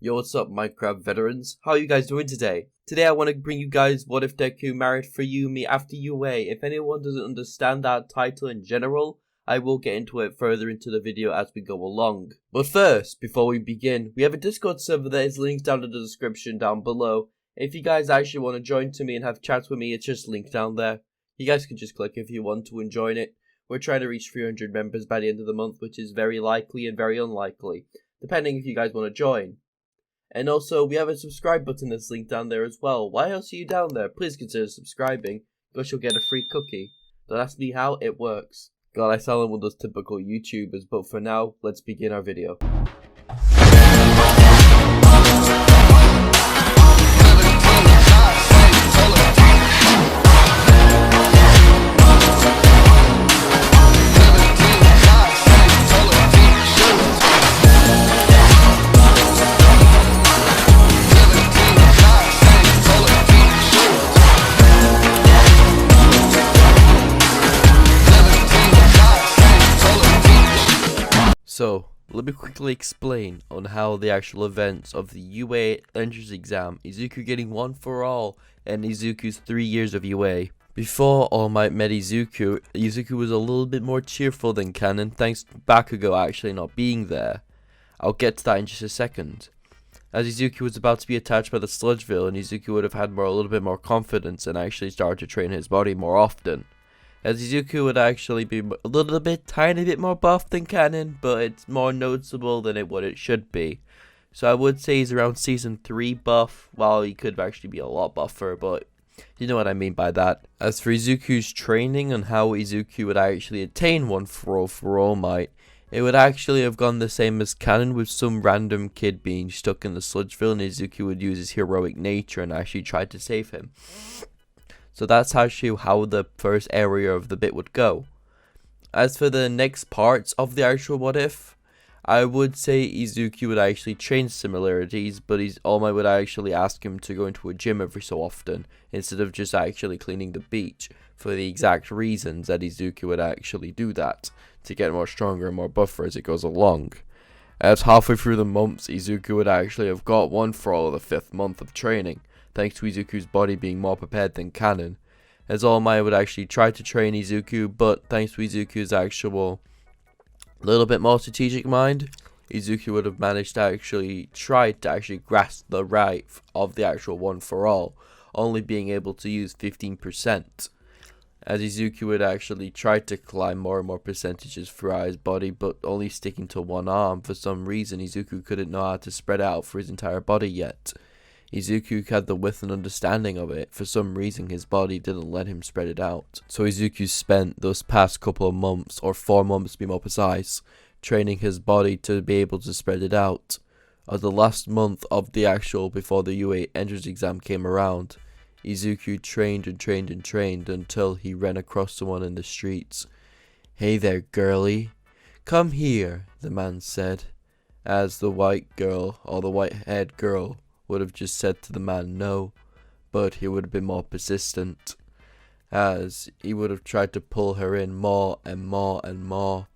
Yo, what's up, Minecraft veterans? How are you guys doing today? Today I want to bring you guys what if DEKU married Fuyumi after UA. If anyone doesn't understand that title in general, I will get into it further into the video as we go along. But first, before we begin, we have a Discord server that is linked down in the description down below. If you guys actually want to join to me and have chats with me, it's just linked down there. You guys can just click if you want to and join it. We're trying to reach 300 members by the end of the month, which is very likely and very unlikely, depending if you guys want to join. And also, we have a subscribe button that's linked down there as well. Why else are you down there? Please consider subscribing, because you'll get a free cookie. Don't ask me how, it works. God, I sound like one of those typical YouTubers, but for now, let's begin our video. So, let me quickly explain on how the actual events of the UA entrance exam, Izuku getting 1 for all, and Izuku's 3 years of UA. Before All Might met Izuku, Izuku was a little bit more cheerful than canon thanks to Bakugo actually not being there. I'll get to that in just a second. As Izuku was about to be attacked by the Sludge villain, Izuku would have had a little bit more confidence and actually started to train his body more often. As Izuku would actually be a little bit, tiny bit more buff than canon, but it's more noticeable than what it should be. So I would say he's around season 3 buff, while he could actually be a lot buffer, but you know what I mean by that. As for Izuku's training and how Izuku would actually attain 1 for All Might, it would actually have gone the same as canon, with some random kid being stuck in the Sludgeville and Izuku would use his heroic nature and actually try to save him. So that's actually how the first area of the bit would go. As for the next parts of the actual what if, I would say Izuku would actually change similarities, but All Might would actually ask him to go into a gym every so often, instead of just actually cleaning the beach, for the exact reasons that Izuku would actually do that, to get more stronger and more buffer as it goes along. As halfway through the months, Izuku would actually have got 1 for all of the 5th month of training, thanks to Izuku's body being more prepared than canon. As All Might would actually try to train Izuku, but thanks to Izuku's actual little bit more strategic mind, Izuku would have managed to actually try to actually grasp the right of the actual 1 for all, only being able to use 15%. As Izuku would actually try to climb more and more percentages throughout his body, but only sticking to 1 arm. For some reason, Izuku couldn't know how to spread out for his entire body yet. Izuku had the width and understanding of it. For some reason, his body didn't let him spread it out. So Izuku spent those past couple of months, or 4 months to be more precise, training his body to be able to spread it out. As the last month of the actual before the UA entrance exam came around, Izuku trained and trained and trained until he ran across someone in the streets. "Hey there, girlie. Come here," the man said, as the white girl, or the white-haired girl, would have just said to the man no, but he would have been more persistent, as he would have tried to pull her in more and more and more,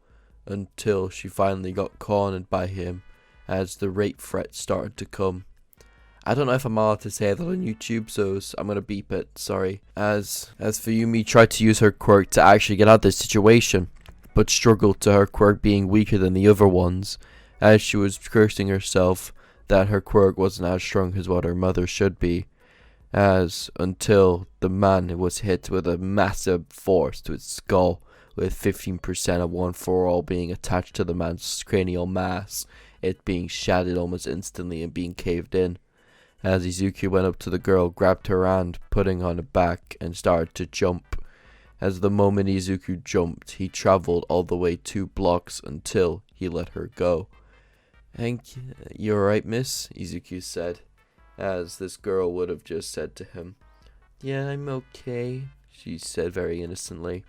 until she finally got cornered by him, as the rape threats started to come. I don't know if I'm allowed to say that on YouTube, so I'm gonna beep it, sorry. As Fuyumi tried to use her quirk to actually get out of this situation, but struggled to her quirk being weaker than the other ones, as she was cursing herself that her quirk wasn't as strong as what her mother should be, as until the man was hit with a massive force to his skull, with 15% of 1 for all being attached to the man's cranial mass, it being shattered almost instantly and being caved in. As Izuku went up to the girl, grabbed her hand, putting on her back, and started to jump. As the moment Izuku jumped, he travelled all the way 2 blocks until he let her go. "Thank you. You alright, miss?" Izuku said, as this girl would have just said to him. "Yeah, I'm okay," she said very innocently,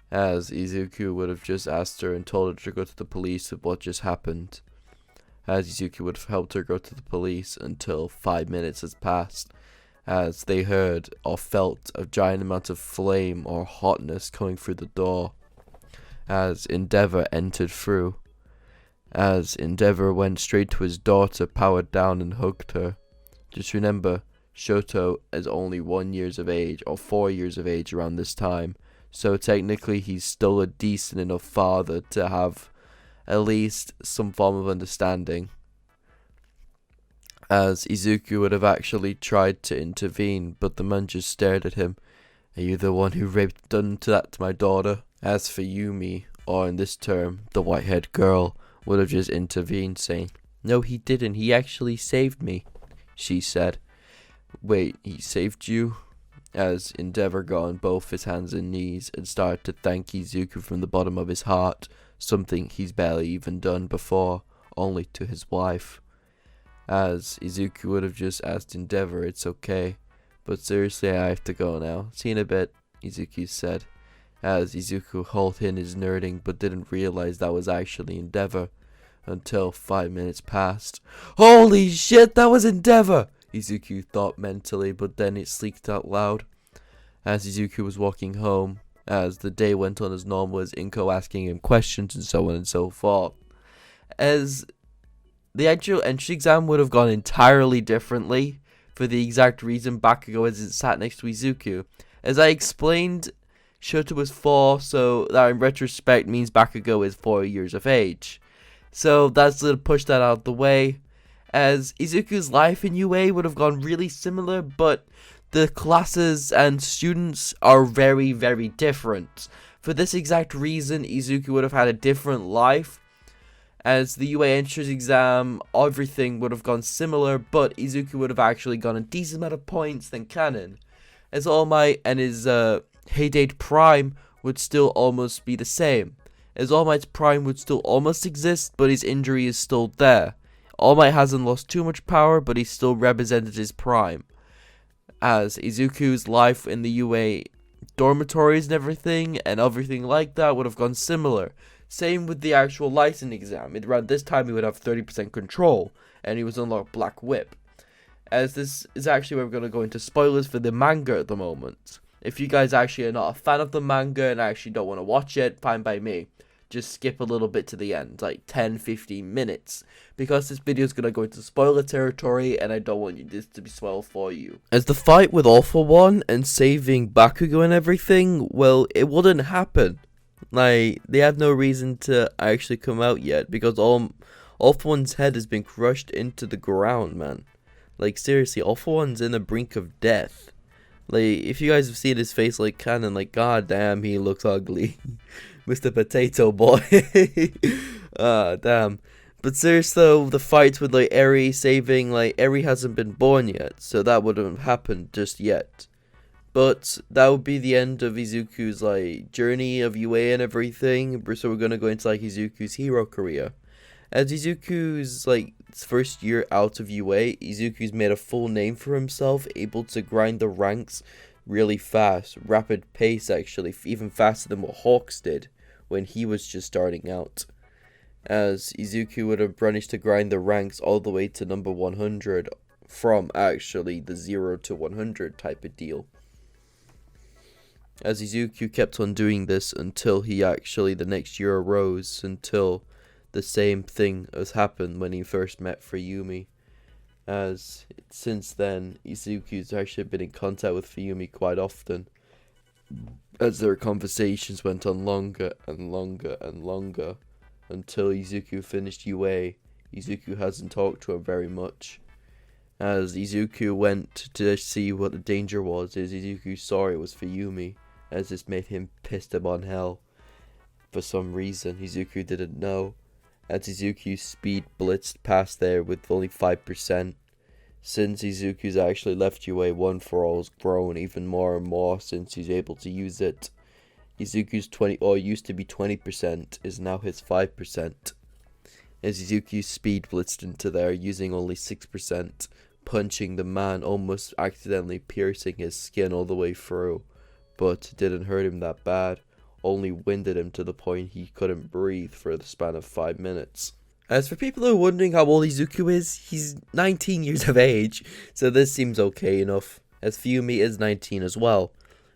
as Izuku would have just asked her and told her to go to the police with what just happened. As Izuku would have helped her go to the police until 5 minutes has passed, as they heard or felt a giant amount of flame or hotness coming through the door, as Endeavor entered through. as Endeavor went straight to his daughter, powered down and hugged her. Just remember, Shoto is only 1 year of age, or 4 years of age around this time, so technically he's still a decent enough father to have at least some form of understanding. As Izuku would have actually tried to intervene, but the man just stared at him. Are you the one who done that to my daughter? As for Yumi, or in this term, the white-haired girl, would have just intervened, saying, No, he didn't, he actually saved me, she said. Wait, he saved you? As Endeavor got on both his hands and knees and started to thank Izuku from the bottom of his heart, something he's barely even done before, only to his wife. As Izuku would have just asked Endeavor, it's okay, but seriously I have to go now. See you in a bit, Izuku said, as Izuku held in his nerding but didn't realize that was actually Endeavor, until 5 minutes passed. Holy shit, that was Endeavor! Izuku thought mentally, but then it leaked out loud. As Izuku was walking home, as the day went on as normal, as Inko asking him questions and so on and so forth. As the actual entrance exam would have gone entirely differently, for the exact reason Bakugo isn't sat next to Izuku. As I explained, Shoto was 4, so that in retrospect means Bakugo is 4 years of age. So that's to push that out of the way. As Izuku's life in UA would have gone really similar, but the classes and students are very, very different. For this exact reason, Izuku would have had a different life. As the UA entrance exam, everything would have gone similar, but Izuku would have actually gotten a decent amount of points than Canon. As All Might and his Heyday Prime would still almost be the same. As All Might's Prime would still almost exist, but his injury is still there. All Might hasn't lost too much power, but he still represented his prime. As Izuku's life in the UA dormitories and everything like that would have gone similar. Same with the actual license exam. Around this time he would have 30% control, and he was unlocked Black Whip. As this is actually where we're going to go into spoilers for the manga at the moment. If you guys actually are not a fan of the manga and actually don't want to watch it, fine by me. Just skip a little bit to the end, like 10-15 minutes, because this video is going to go into spoiler territory and I don't want this to be spoiled for you. As the fight with All For One and saving Bakugo and everything, well, it wouldn't happen. Like, they have no reason to actually come out yet, because All For One's head has been crushed into the ground, man. Like, seriously, All For One's in the brink of death. Like, if you guys have seen his face like canon, like, god damn, he looks ugly. Mr. Potato Boy. Damn. But seriously though, the fight with like Eri saving, like Eri hasn't been born yet, so that wouldn't have happened just yet. But that would be the end of Izuku's like journey of UA and everything. So we're gonna go into like Izuku's hero career. As Izuku's like first year out of UA, Izuku's made a full name for himself, able to grind the ranks really fast, rapid pace actually, even faster than what Hawks did when he was just starting out. As Izuku would have managed to grind the ranks all the way to number 100 from actually the 0 to 100 type of deal. As Izuku kept on doing this until he actually the next year arose, until the same thing has happened when he first met Fuyumi. As since then, Izuku's actually been in contact with Fuyumi quite often, as their conversations went on longer and longer and longer, until Izuku finished UA. Izuku hasn't talked to her very much. As Izuku went to see what the danger was, as Izuku saw it was Fuyumi, as this made him pissed upon hell. For some reason, Izuku didn't know. As Izuku's speed blitzed past there with only 5%. Since Izuku's actually left UA, One For All has grown even more and more since he's able to use it. Izuku's used to be 20%, is now his 5%. As Izuku's speed blitzed into there, using only 6%, punching the man, almost accidentally piercing his skin all the way through. But didn't hurt him that bad, only winded him to the point he couldn't breathe for the span of 5 minutes. As for people who are wondering how old Izuku is, he's 19 years of age, so this seems okay enough, as Fuyumi is 19 as well.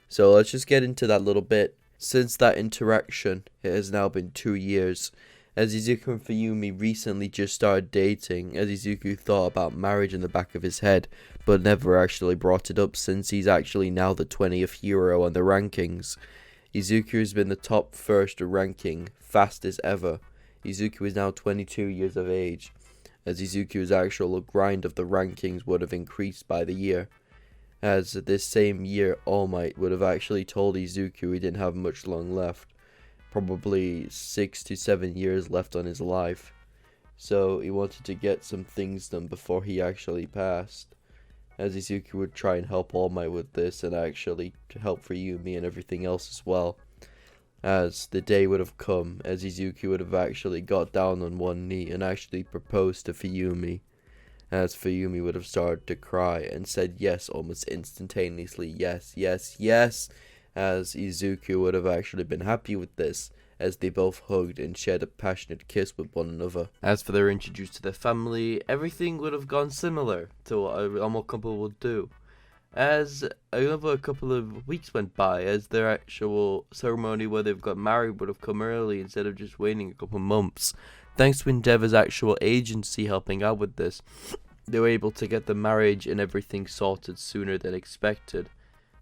So let's just get into that little bit. Since that interaction, it has now been 2 years, as Izuku and Fuyumi recently just started dating, as Izuku thought about marriage in the back of his head, but never actually brought it up since he's actually now the 20th hero on the rankings. Izuku has been the top first ranking, fastest ever. Izuku is now 22 years of age, as Izuku's actual grind of the rankings would have increased by the year. As this same year, All Might would have actually told Izuku he didn't have much long left. Probably 6 to 7 years left on his life. So he wanted to get some things done before he actually passed. As Izuku would try and help All Might with this and actually to help Fuyumi and everything else as well. As the day would have come, as Izuku would have actually got down on one knee and actually proposed to Fuyumi. As Fuyumi would have started to cry and said yes almost instantaneously, yes, yes, yes. As Izuku would have actually been happy with this, as they both hugged and shared a passionate kiss with one another. As for their introduced to their family, everything would have gone similar to what a normal couple would do. As another couple of weeks went by, as their actual ceremony where they've got married would have come early instead of just waiting a couple months. Thanks to Endeavor's actual agency helping out with this, they were able to get the marriage and everything sorted sooner than expected.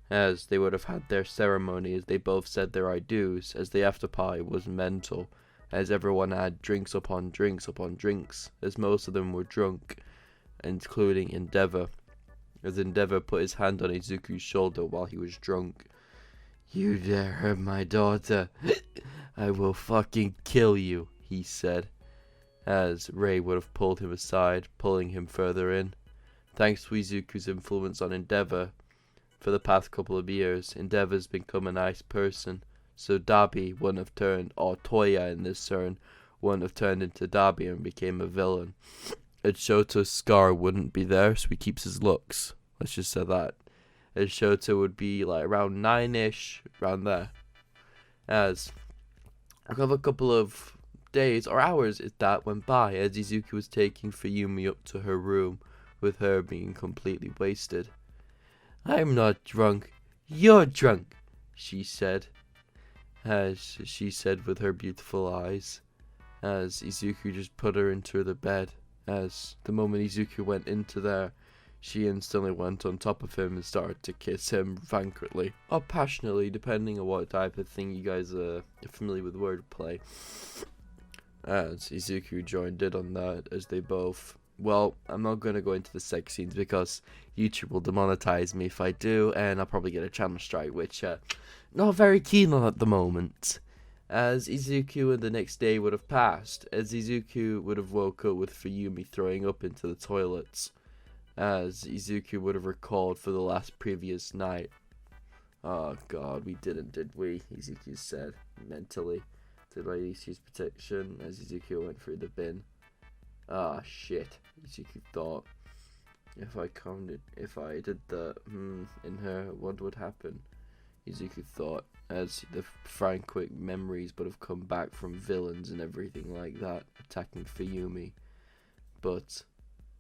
As they would have had their ceremony as they both said their I do's, as the after party was mental, as everyone had drinks upon drinks upon drinks, as most of them were drunk, including Endeavor. As Endeavor put his hand on Izuku's shoulder while he was drunk. "You dare hurt my daughter, I will fucking kill you," he said, as Rei would have pulled him aside, pulling him further in. Thanks to Izuku's influence on Endeavor, for the past couple of years, Endeavor's become a nice person, so Dabi wouldn't have turned, or Toya in this turn, wouldn't have turned into Dabi and became a villain. And Shoto's scar wouldn't be there, so he keeps his looks. Let's just say that. And Shoto would be like around 9-ish, around there. As another couple of days or hours that went by, as Izuku was taking Fuyumi up to her room, with her being completely wasted. "I'm not drunk, you're drunk," she said, as she said with her beautiful eyes, as Izuku just put her into the bed. As the moment Izuku went into there, she instantly went on top of him and started to kiss him frankly, or passionately, depending on what type of thing you guys are familiar with wordplay. As Izuku joined in on that, as they both... Well, I'm not going to go into the sex scenes because YouTube will demonetize me if I do, and I'll probably get a channel strike, which not very keen on at the moment. As Izuku and the next day would have passed, as Izuku would have woke up with Fuyumi throwing up into the toilets, as Izuku would have recalled for the last previous night. "Oh god, we didn't, did we?" Izuku said, mentally. "Did I use protection?" As Izuku went through the bin. "Ah, shit," Izuku thought. If I did the in her, what would happen? Izuku thought, as the frantic memories would have come back from villains and everything like that, attacking Fuyumi. But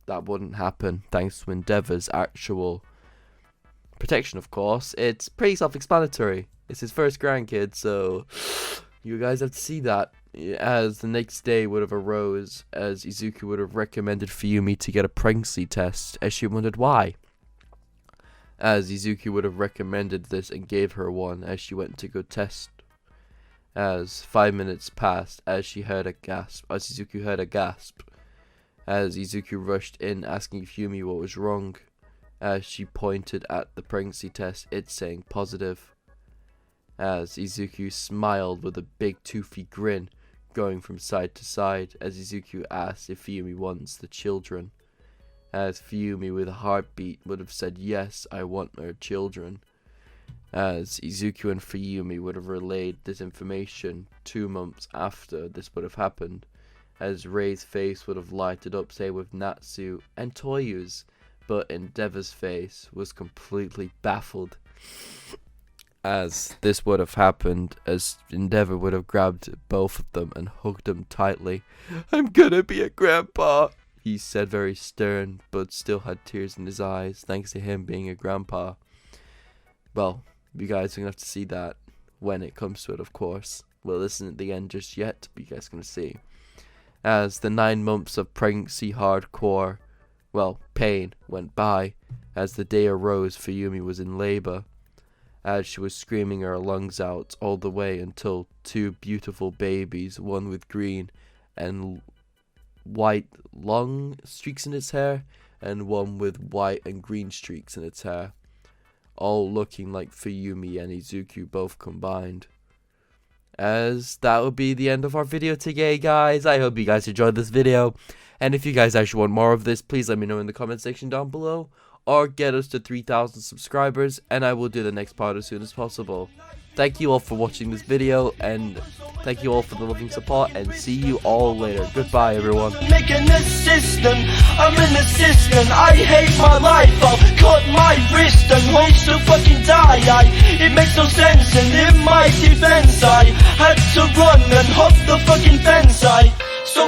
that wouldn't happen, thanks to Endeavor's actual protection, of course. It's pretty self-explanatory. It's his first grandkid, so you guys have to see that. As the next day would have arose, as Izuku would have recommended Fuyumi to get a pregnancy test, as she wondered why. As Izuku would have recommended this and gave her one as she went to go test. As 5 minutes passed, as she heard a gasp, as Izuku heard a gasp. As Izuku rushed in asking Fuyumi what was wrong. As she pointed at the pregnancy test, it saying positive. As Izuku smiled with a big toothy grin, going from side to side, as Izuku asked if Fuyumi wants the children. As Fuyumi with a heartbeat would have said, "Yes, I want her children." As Izuku and Fuyumi would have relayed this information 2 months after this would have happened, as Rei's face would have lighted up, say with Natsu and Toyu's, but Endeavor's face was completely baffled. As this would have happened, as Endeavor would have grabbed both of them and hugged them tightly. "I'm gonna be a grandpa," he said, very stern, but still had tears in his eyes, thanks to him being a grandpa. Well, you guys are gonna have to see that when it comes to it, of course. Well, this isn't the end just yet, but you guys are gonna see. As the 9 months of pregnancy hardcore, well, pain went by, as the day arose Fuyumi was in labor, as she was screaming her lungs out all the way until 2 beautiful babies, one with green and white long streaks in its hair, and one with white and green streaks in its hair, all looking like Fuyumi and Izuku both combined. As that will be the end of our video today, guys. I hope you guys enjoyed this video, and if you guys actually want more of this, please let me know in the comment section down below, or get us to 3,000 subscribers, and I will do the next part as soon as possible. Thank you all for watching this video, and thank you all for the loving support, and see you all later. Goodbye, everyone. Making this system, I'm an assistant. I hate my life, I'll cut my wrist and hope to fucking die. It makes no sense, and in my defense I had to run and hop the fucking fence. So